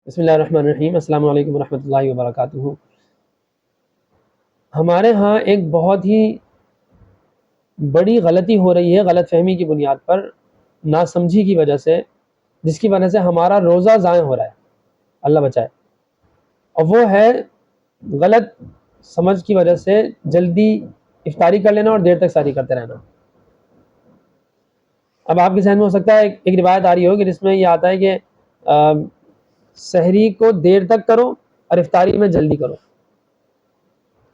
بسم اللہ الرحمن الرحیم۔ السلام علیکم ورحمۃ اللہ وبرکاتہ۔ ہمارے ہاں ایک بہت ہی بڑی غلطی ہو رہی ہے، غلط فہمی کی بنیاد پر، ناسمجھی کی وجہ سے، جس کی وجہ سے ہمارا روزہ ضائع ہو رہا ہے، اللہ بچائے۔ اور وہ ہے غلط سمجھ کی وجہ سے جلدی افطاری کر لینا اور دیر تک سحری کرتے رہنا۔ اب آپ کے ذہن میں ہو سکتا ہے ایک روایت آ رہی ہوگی جس میں یہ آتا ہے کہ سحری کو دیر تک کرو اور افطاری میں جلدی کرو،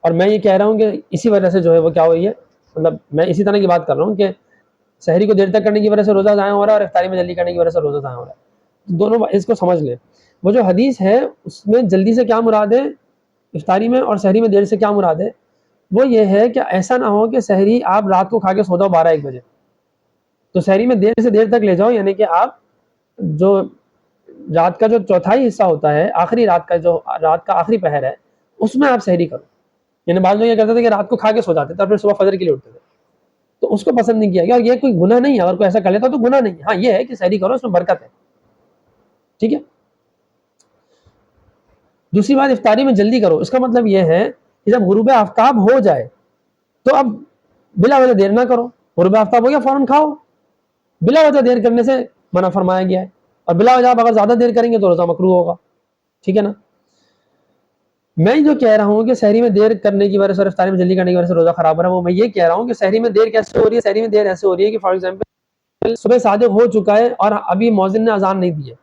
اور میں یہ کہہ رہا ہوں کہ اسی وجہ سے جو ہے وہ کیا ہو رہی ہے، مطلب میں اسی طرح کی بات کر رہا ہوں کہ سحری کو دیر تک کرنے کی وجہ سے روزہ ضائع ہو رہا ہے اور افطاری میں جلدی کرنے کی وجہ سے روزہ ضائع ہو رہا ہے۔ دونوں اس کو سمجھ لیں۔ وہ جو حدیث ہے اس میں جلدی سے کیا مراد ہے، افطاری میں اور سحری میں دیر سے کیا مراد ہے، وہ یہ ہے کہ ایسا نہ ہو کہ سحری آپ رات کو کھا کے سو جاؤ 12-1 بجے، تو سحری میں دیر سے دیر تک لے جاؤ، یعنی کہ آپ جو رات کا جو چوتھائی حصہ ہوتا ہے، آخری رات کا جو رات کا آخری پہر ہے، اس میں آپ سحری کرو۔ یعنی بعض لوگ یہ کرتے تھے کہ رات کو کھا کے سو جاتے تھے اور پھر صبح فجر کے لیے اٹھتے تھے، تو اس کو پسند نہیں کیا گیا، اور یہ کوئی گناہ نہیں ہے، اگر کوئی ایسا کر لیتا تو گناہ نہیں ہے۔ ہاں یہ ہے کہ سحری کرو، اس میں برکت ہے، ٹھیک ہے۔ دوسری بات، افطاری میں جلدی کرو، اس کا مطلب یہ ہے کہ جب غروب آفتاب ہو جائے تو اب بلا وجہ دیر نہ کرو، غروب آفتاب ہو گیا فوراً کھاؤ، بلا وجہ دیر کرنے سے منع فرمایا گیا ہے، اور بلا وجہ آپ اگر زیادہ دیر کریں گے تو روزہ مکروہ ہوگا، ٹھیک ہے نا۔ میں جو کہہ رہا ہوں کہ سحری میں دیر کرنے کی وجہ سے اور افطاری میں جلدی کرنے کی وجہ سے روزہ خراب ہو رہا ہے، وہ میں یہ کہہ رہا ہوں کہ سحری میں دیر کیسے ہو رہی ہے، سحری میں دیر ایسے ہو رہی ہے کہ فار ایگزامپل صبح صادق ہو چکا ہے اور ابھی مؤذن نے اذان نہیں دی ہے،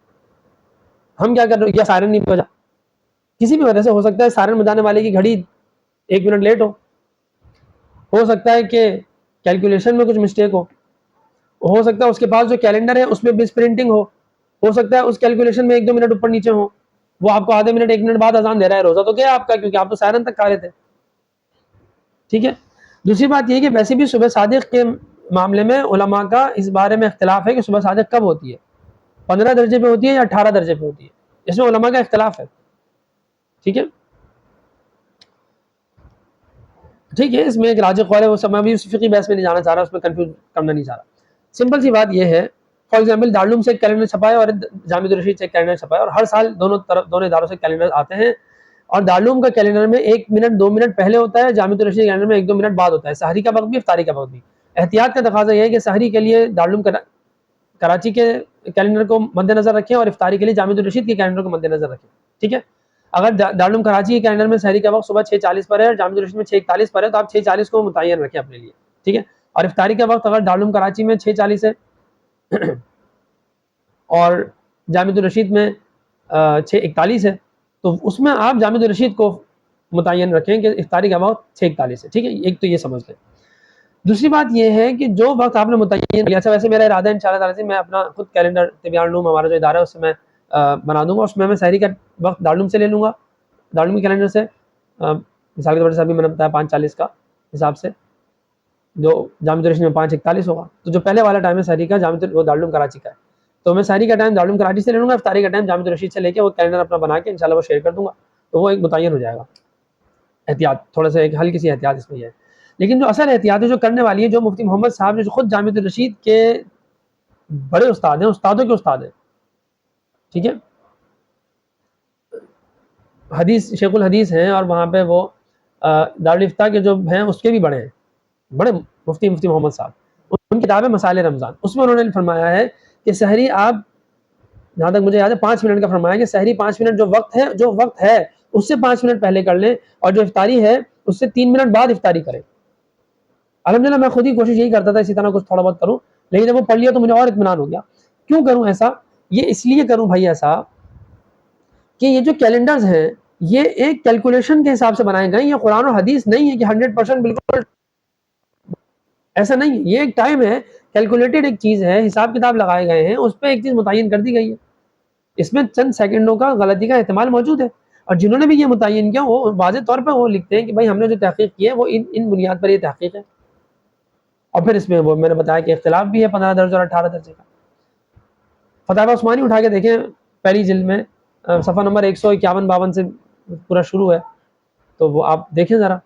ہم کیا کر رہے ہیں، یا سائرن نہیں بجا، کسی بھی وجہ سے ہو سکتا ہے سائرن بجانے والے کی گھڑی 1 منٹ لیٹ ہو سکتا ہے کہ کیلکولیشن میں کچھ مسٹیک ہو سکتا ہے اس کے پاس جو کیلنڈر ہے اس میں مس پرنٹنگ ہو سکتا ہے اس کیلکولیشن میں 1-2 منٹ اوپر نیچے ہو، وہ آپ کو آدھے منٹ 1 منٹ بعد اذان دے رہا ہے، روزہ تو کیا آپ کا، کیونکہ آپ تو سائرن تک کھا رہے تھے، ٹھیک ہے۔ دوسری بات یہ کہ ویسے بھی صبح صادق کے معاملے میں علماء کا اس بارے میں اختلاف ہے کہ صبح صادق کب ہوتی ہے، 15 درجے پہ ہوتی ہے یا 18 درجے پہ ہوتی ہے، اس میں علماء کا اختلاف ہے، ٹھیک ہے۔ ٹھیک ہے، اس میں ایک راجح قول ہے، وہ سب میں بھی فقہی بحث میں نہیں جانا چاہ رہا، اس میں کنفیوز کرنا نہیں چاہ رہا۔ سمپل سی بات یہ ہے، فار ایگزامپل دارالعلوم سے ایک کیلنڈر چھپا ہے اور جامعہ الرشید سے ایک کیلنڈر چھپا ہے، اور ہر سال دونوں اداروں سے کیلنڈر آتے ہیں، اور دارالعلوم کا کیلنڈر میں 1 منٹ 2 منٹ پہلے ہوتا ہے، جامعہ الرشید کیلنڈر میں 1-2 منٹ بعد ہوتا ہے، سحری کا وقت بھی افطاری کا وقت بھی۔ احتیاط کا تقاضا یہ ہے کہ سحری کے لیے دارالعلوم کراچی کے کیلنڈر کو مد نظر رکھیں اور افطاری کے لیے جامعہ الرشید کے کیلنڈر کو مد نظر رکھیں، ٹھیک ہے۔ اگر دارالعلوم کراچی کے کیلنڈر میں سحری کا وقت صبح 6:40 پر ہے اور جامعہ الرشید میں 6:41 پر ہے، تو آپ 6:40 کو متعین رکھیں اپنے لیے، ٹھیک ہے۔ اور افطاری کا وقت اگر دارالعلوم کراچی میں 6:40 ہے اور جامعہ الرشید میں 6:41 ہے، تو اس میں آپ جامعہ الرشید کو متعین رکھیں کہ افطاری کا وقت 6:41 ہے، ٹھیک ہے۔ ایک تو یہ سمجھ لیں۔ دوسری بات یہ ہے کہ جو وقت آپ نے متعین کیا، ویسے میرا ارادہ ہے انشاءاللہ تعالی سے میں اپنا خود کیلنڈر طبیعیہ علوم ہمارا جو ادارہ ہے اس سے میں بنا دوں گا، اس میں سحری کا وقت دارالعلوم سے لے لوں گا، دارالعلوم کے کیلنڈر سے، مثال کے طور پر ابھی میں نے بتایا 5:40 کا حساب سے، جو جامعہ الرشید میں 5:41 ہوگا، تو جو پہلے والا ٹائم ہے سحری کا وہ دارالعلوم کراچی کا ہے، تو میں سحری کا ٹائم دارالعلوم کراچی سے لے لوں گا، افطاری کا ٹائم جامعہ الرشید سے لے کے وہ کیلنڈر اپنا بنا کے انشاءاللہ وہ شیئر کر دوں گا، تو وہ ایک متعین ہو جائے گا۔ احتیاط تھوڑا سا ایک ہلکی سی احتیاط اس میں یہ ہے، لیکن جو اصل احتیاط ہے جو کرنے والی ہے، جو مفتی محمد صاحب جو خود جامعہ الرشید کے بڑے استاد ہیں، استادوں کے استاد ہیں، ٹھیک ہے، حدیث شیخ الحدیث ہیں، اور وہاں پہ وہ دارالفتہ کے جو ہیں اس کے بھی بڑے ہیں، بڑے مفتی محمد صاحب، ان کی کتاب ہے مسائل رمضان، اس میں انہوں نے فرمایا ہے کہ سحری آپ، جہاں تک مجھے یاد ہے 5 منٹ کا فرمایا کہ سحری 5 منٹ جو وقت ہے اس سے 5 منٹ پہلے کر لیں، اور جو افطاری ہے اس سے 3 منٹ بعد افطاری کریں۔ الحمدللہ میں خود ہی کوشش یہی کرتا تھا اسی طرح کچھ تھوڑا بہت کروں، لیکن جب وہ پڑھ لیا تو مجھے اور اطمینان ہو گیا۔ کیوں کروں ایسا؟ یہ اس لیے کروں بھائی ایسا کہ یہ جو کیلنڈرز ہیں یہ ایک کیلکولیشن کے حساب سے بنائے گئے، یہ قرآن و حدیث نہیں ہے کہ 100% بالکل ایسا نہیں ہے، یہ ایک ٹائم ہے، کیلکولیٹڈ ایک چیز ہے، حساب کتاب لگائے گئے ہیں، اس پہ ایک چیز متعین کر دی گئی ہے، اس میں چند سیکنڈوں کا غلطی کا احتمال موجود ہے، اور جنہوں نے بھی یہ متعین کیا وہ واضح طور پہ وہ لکھتے ہیں کہ بھائی ہم نے جو تحقیق کی ہے وہ ان بنیاد پر یہ تحقیق ہے، اور پھر اس میں وہ میں نے بتایا کہ اختلاف بھی ہے 15 درجے اور 18 درجے کا۔ فتاوی عثمانی اٹھا کے دیکھیں پہلی جلد میں صفحہ نمبر 151-52 سے پورا شروع ہے، تو وہ آپ دیکھیں ذرا،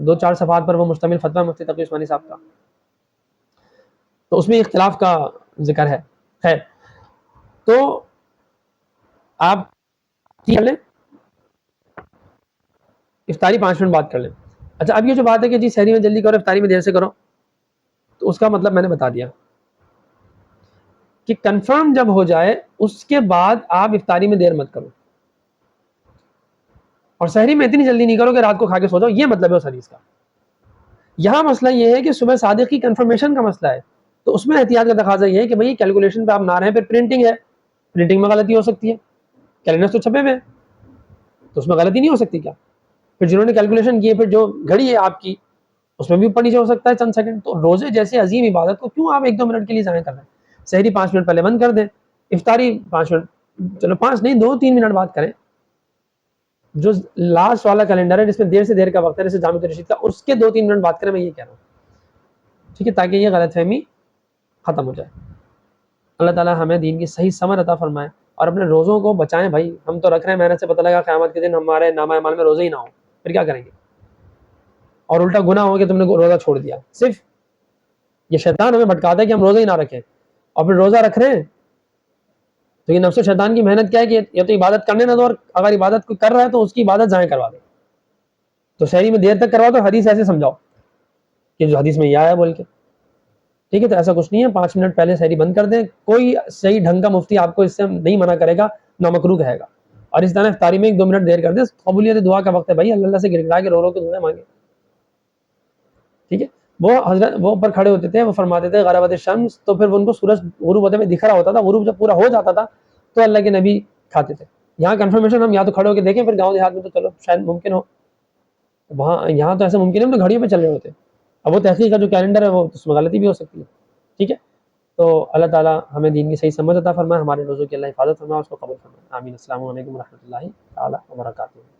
2-4 صفحات پر وہ مشتمل فتویٰ مفتی تقی عثمانی صاحب کا، تو اس میں اختلاف کا ذکر ہے۔ خیر، تو آپ کر لیں، افطاری 5 منٹ بعد کر لیں. اچھا اب یہ جو بات ہے کہ جی سحری میں جلدی کرو افطاری میں دیر سے کرو، تو اس کا مطلب میں نے بتا دیا کہ کنفرم جب ہو جائے اس کے بعد آپ افطاری میں دیر مت کرو، اور سحری میں اتنی جلدی نہیں کرو کہ رات کو کھا کے سو جاؤ، یہ مطلب ہے اس حدیث کا. یہاں مسئلہ یہ ہے کہ صبح صادق کی کنفرمیشن کا مسئلہ ہے، تو اس میں احتیاط کا تقاضا یہ ہے کہ بھئی کیلکولیشن پہ آپ نہ رہیں. پھر پرنٹنگ ہے، پرنٹنگ میں غلطی ہو سکتی ہے، کیلنڈر تو چھپے ہوئے ہیں تو اس میں غلطی نہیں ہو سکتی کیا؟ پھر جنہوں نے کیلکولیشن کی ہے، پھر جو گھڑی ہے آپ کی اس میں بھی اوپر نیچے ہو سکتا ہے چند سیکنڈ. تو روزے جیسے عظیم عبادت کو کیوں آپ 1-2 منٹ کے لیے ضائع کر رہے ہیں؟ سحری 5 منٹ پہلے بند کر دیں، افطاری 5 منٹ، چلو 5 نہیں 2-3 منٹ بعد کریں. جو لاسٹ والا کیلنڈر ہے جس میں دیر سے دیر کا وقت ہے، جیسے جامع رشید کا، اس کے 2-3 منٹ بعد کریں، میں یہ کہہ رہا ہوں. ٹھیک ہے، تاکہ یہ غلط فہمی ختم ہو جائے. اللہ تعالیٰ ہمیں دین کی صحیح سمجھ عطا فرمائے اور اپنے روزوں کو بچائیں. بھائی ہم تو رکھ رہے ہیں محنت سے، پتہ لگا قیامت کے دن ہمارے نامہ اعمال میں روزے ہی نہ ہو، پھر کیا کریں گے؟ اور الٹا گناہ ہو کہ تم نے روزہ چھوڑ دیا. صرف یہ شیطان ہمیں بھٹکاتا ہے کہ ہم روزہ ہی نہ رکھیں، اور پھر روزہ رکھ رہے ہیں تو یہ نفس و شیطان کی محنت کیا ہے کہ یا تو عبادت کرنے نہ دو، اور اگر عبادت کوئی کر رہا ہے تو اس کی عبادت ضائع کروا دے. تو سحری میں دیر تک کروا دو، حدیث ایسے سمجھاؤ کہ جو حدیث میں یہ آیا بول کے. ٹھیک ہے، تو ایسا کچھ نہیں ہے، 5 منٹ پہلے سحری بند کر دیں. کوئی صحیح ڈھنگ کا مفتی آپ کو اس سے نہیں منع کرے گا، نہ مکروہ کہے گا. اور اس طرح افطاری میں 1-2 منٹ دیر کر دیں. قبولیت دعا کا وقت ہے بھائی، اللہ سے گر گرا کے رو رو کے دعائیں مانگے. ٹھیک ہے، وہ حضرت وہ اوپر کھڑے ہوتے تھے، وہ فرماتے تھے غربت الشمس، تو پھر ان کو سورج غروب ہوتے ہوئے دکھ رہا ہوتا تھا. غروب جب پورا ہو جاتا تھا تو اللہ کے نبی کھاتے تھے. یہاں کنفرمیشن ہم یا تو کھڑے ہو کے دیکھیں، پھر گاؤں دیہات میں تو چلو شاید ممکن ہو، وہاں یہاں تو ایسا ممکن ہے، ہم تو گھڑیوں پہ چل رہے ہوتے. اب وہ تحقیق کا جو کیلنڈر ہے وہ اس میں غلطی بھی ہو سکتی ہے. ٹھیک ہے، تو اللہ تعالیٰ ہمیں دین کی صحیح سمجھ عطا فرمائے، ہمارے روزوں کی اللہ حفاظت فرمائے، اس کو قبول فرمائے. آمین. السلام علیکم ورحمۃ اللہ تعالیٰ وبرکاتہ.